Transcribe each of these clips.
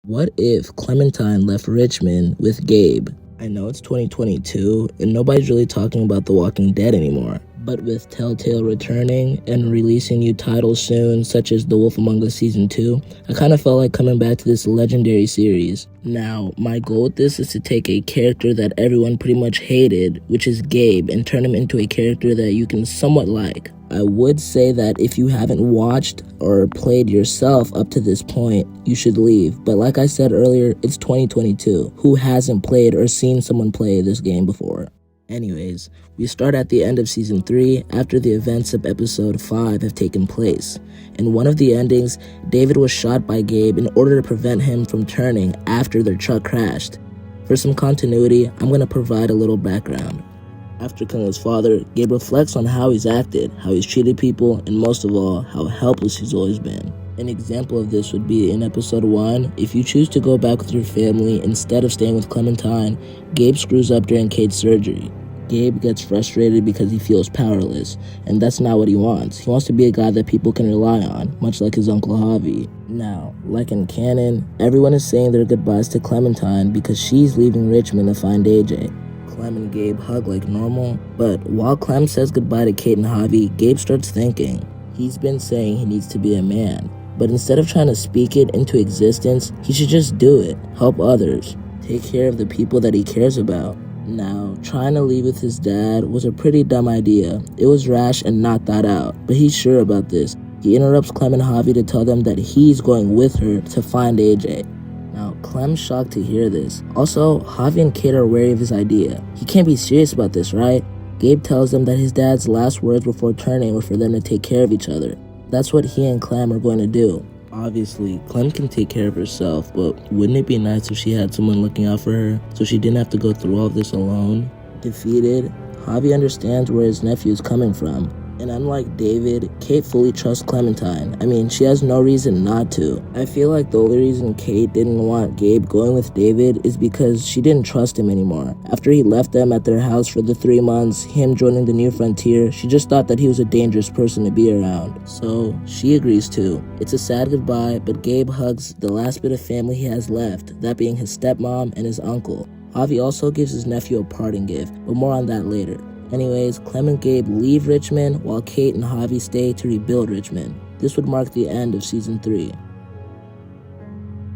What if Clementine left Richmond with Gabe? I know it's 2022 and nobody's really talking about The Walking Dead anymore, but with Telltale returning and releasing new titles soon, such as The Wolf Among Us Season 2, I kind of felt like coming back to this legendary series. Now, my goal with this is to take a character that everyone pretty much hated, which is Gabe, and turn him into a character that you can somewhat like. I would say that if you haven't watched or played yourself up to this point, you should leave. But like I said earlier, it's 2022. Who hasn't played or seen someone play this game before? Anyways, we start at the end of Season 3 after the events of Episode 5 have taken place. In one of the endings, David was shot by Gabe in order to prevent him from turning after their truck crashed. For some continuity, I'm going to provide a little background. After killing his father, Gabe reflects on how he's acted, how he's treated people, and most of all, how helpless he's always been. An example of this would be in Episode 1, if you choose to go back with your family instead of staying with Clementine, Gabe screws up during Kate's surgery. Gabe gets frustrated because he feels powerless, and that's not what he wants. He wants to be a guy that people can rely on, much like his Uncle Javi. Now, like in canon, everyone is saying their goodbyes to Clementine because she's leaving Richmond to find AJ. Clem and Gabe hug like normal, but while Clem says goodbye to Kate and Javi, Gabe starts thinking. He's been saying he needs to be a man, but instead of trying to speak it into existence, he should just do it, help others, take care of the people that he cares about. Now, trying to leave with his dad was a pretty dumb idea. It was rash and not thought out, but he's sure about this. He interrupts Clem and Javi to tell them that he's going with her to find AJ. Now, Clem's shocked to hear this. Also, Javi and Kate are wary of his idea. He can't be serious about this, right? Gabe tells them that his dad's last words before turning were for them to take care of each other. That's what he and Clem are going to do. Obviously, Clem can take care of herself, but wouldn't it be nice if she had someone looking out for her so she didn't have to go through all of this alone? Defeated, Javi understands where his nephew is coming from. And unlike David, Kate fully trusts Clementine. I mean, she has no reason not to. I feel like the only reason Kate didn't want Gabe going with David is because she didn't trust him anymore. After he left them at their house for the 3 months, him joining the New Frontier, she just thought that he was a dangerous person to be around. So, she agrees too. It's a sad goodbye, but Gabe hugs the last bit of family he has left, that being his stepmom and his uncle. Javi also gives his nephew a parting gift, but more on that later. Anyways, Clem and Gabe leave Richmond while Kate and Javi stay to rebuild Richmond. This would mark the end of Season 3.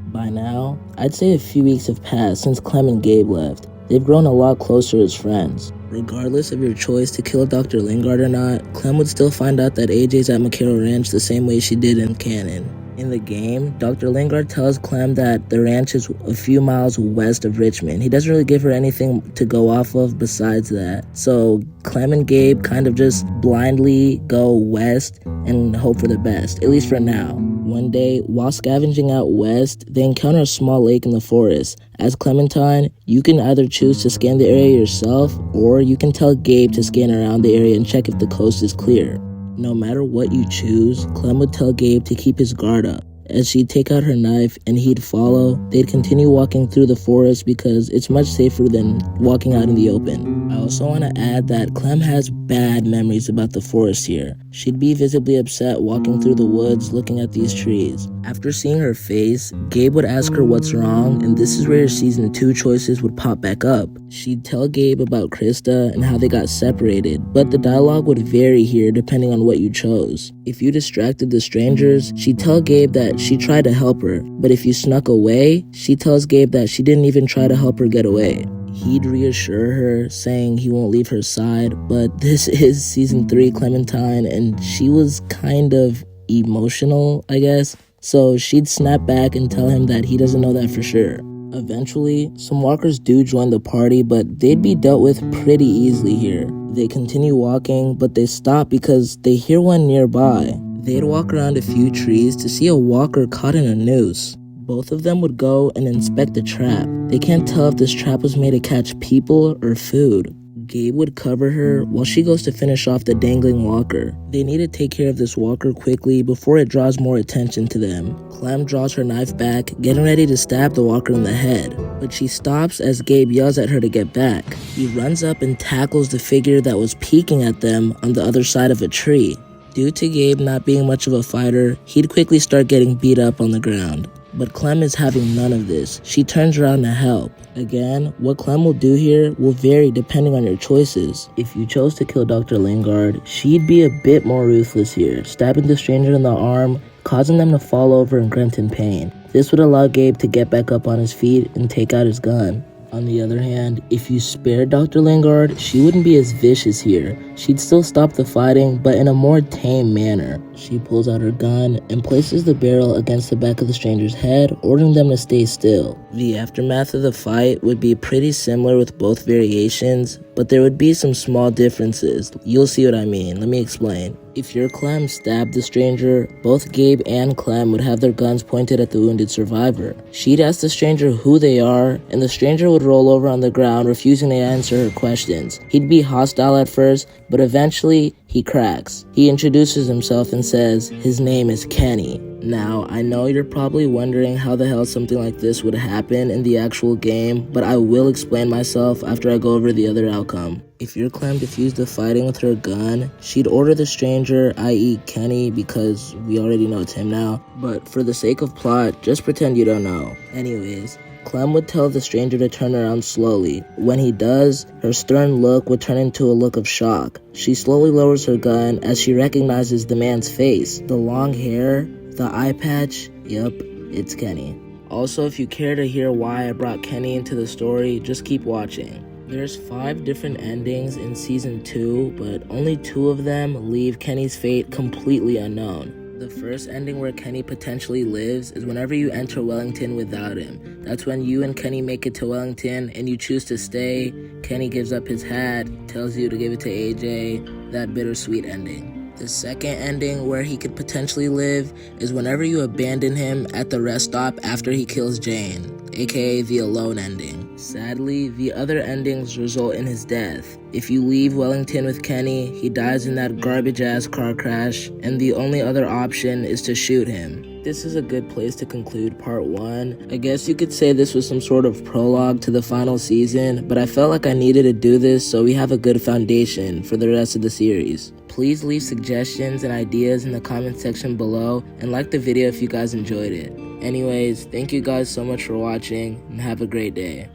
By now, I'd say a few weeks have passed since Clem and Gabe left. They've grown a lot closer as friends. Regardless of your choice to kill Dr. Lingard or not, Clem would still find out that AJ's at McCarroll Ranch the same way she did in canon. In the game, Dr. Lingard tells Clem that the ranch is a few miles west of Richmond. He doesn't really give her anything to go off of besides that. So Clem and Gabe kind of just blindly go west and hope for the best, at least for now. One day, while scavenging out west, they encounter a small lake in the forest. As Clementine, you can either choose to scan the area yourself, or you can tell Gabe to scan around the area and check if the coast is clear. No matter what you choose, Clem would tell Gabe to keep his guard up. As she'd take out her knife and he'd follow, they'd continue walking through the forest because it's much safer than walking out in the open. I also want to add that Clem has bad memories about the forest here. She'd be visibly upset walking through the woods looking at these trees. After seeing her face, Gabe would ask her what's wrong, and this is where Season 2 choices would pop back up. She'd tell Gabe about Krista and how they got separated, but the dialogue would vary here depending on what you chose. If you distracted the strangers, she'd tell Gabe that she tried to help her, but if you snuck away, she tells Gabe that she didn't even try to help her get away. He'd reassure her, saying he won't leave her side, but this is Season 3 Clementine, and she was kind of emotional, I guess. So she'd snap back and tell him that he doesn't know that for sure. Eventually, some walkers do join the party, but they'd be dealt with pretty easily here. They continue walking, but they stop because they hear one nearby. They'd walk around a few trees to see a walker caught in a noose. Both of them would go and inspect the trap. They can't tell if this trap was made to catch people or food. Gabe would cover her while she goes to finish off the dangling walker. They need to take care of this walker quickly before it draws more attention to them. Clem draws her knife back, getting ready to stab the walker in the head, but she stops as Gabe yells at her to get back. He runs up and tackles the figure that was peeking at them on the other side of a tree. Due to Gabe not being much of a fighter, he'd quickly start getting beat up on the ground. But Clem is having none of this. She turns around to help. Again, what Clem will do here will vary depending on your choices. If you chose to kill Dr. Lingard, she'd be a bit more ruthless here, stabbing the stranger in the arm, causing them to fall over and grunt in pain. This would allow Gabe to get back up on his feet and take out his gun. On the other hand, if you spared Dr. Lingard, she wouldn't be as vicious here. She'd still stop the fighting, but in a more tame manner. She pulls out her gun and places the barrel against the back of the stranger's head, ordering them to stay still. The aftermath of the fight would be pretty similar with both variations, but there would be some small differences. You'll see what I mean. Let me explain. If your Clem stabbed the stranger, both Gabe and Clem would have their guns pointed at the wounded survivor. She'd ask the stranger who they are, and the stranger would roll over on the ground, refusing to answer her questions. He'd be hostile at first, but eventually, he cracks. He introduces himself and says his name is Kenny. Now, I know you're probably wondering how the hell something like this would happen in the actual game, but I will explain myself after I go over the other outcome. If your Clem defused the fighting with her gun, she'd order the stranger, i.e. Kenny, because we already know it's him now, but for the sake of plot, just pretend you don't know. Anyways, Clem would tell the stranger to turn around slowly. When he does, her stern look would turn into a look of shock. She slowly lowers her gun as she recognizes the man's face. The long hair, the eye patch, yup, it's Kenny. Also, if you care to hear why I brought Kenny into the story, just keep watching. There's 5 different endings in Season 2, but only 2 of them leave Kenny's fate completely unknown. The first ending where Kenny potentially lives is whenever you enter Wellington without him. That's when you and Kenny make it to Wellington and you choose to stay. Kenny gives up his hat, tells you to give it to AJ, that bittersweet ending. The second ending where he could potentially live is whenever you abandon him at the rest stop after he kills Jane, aka the alone ending. Sadly, the other endings result in his death. If you leave Wellington with Kenny, he dies in that garbage-ass car crash, and the only other option is to shoot him. This is a good place to conclude part 1. I guess you could say this was some sort of prologue to the final season, but I felt like I needed to do this so we have a good foundation for the rest of the series. Please leave suggestions and ideas in the comment section below, and like the video if you guys enjoyed it. Anyways, thank you guys so much for watching, and have a great day.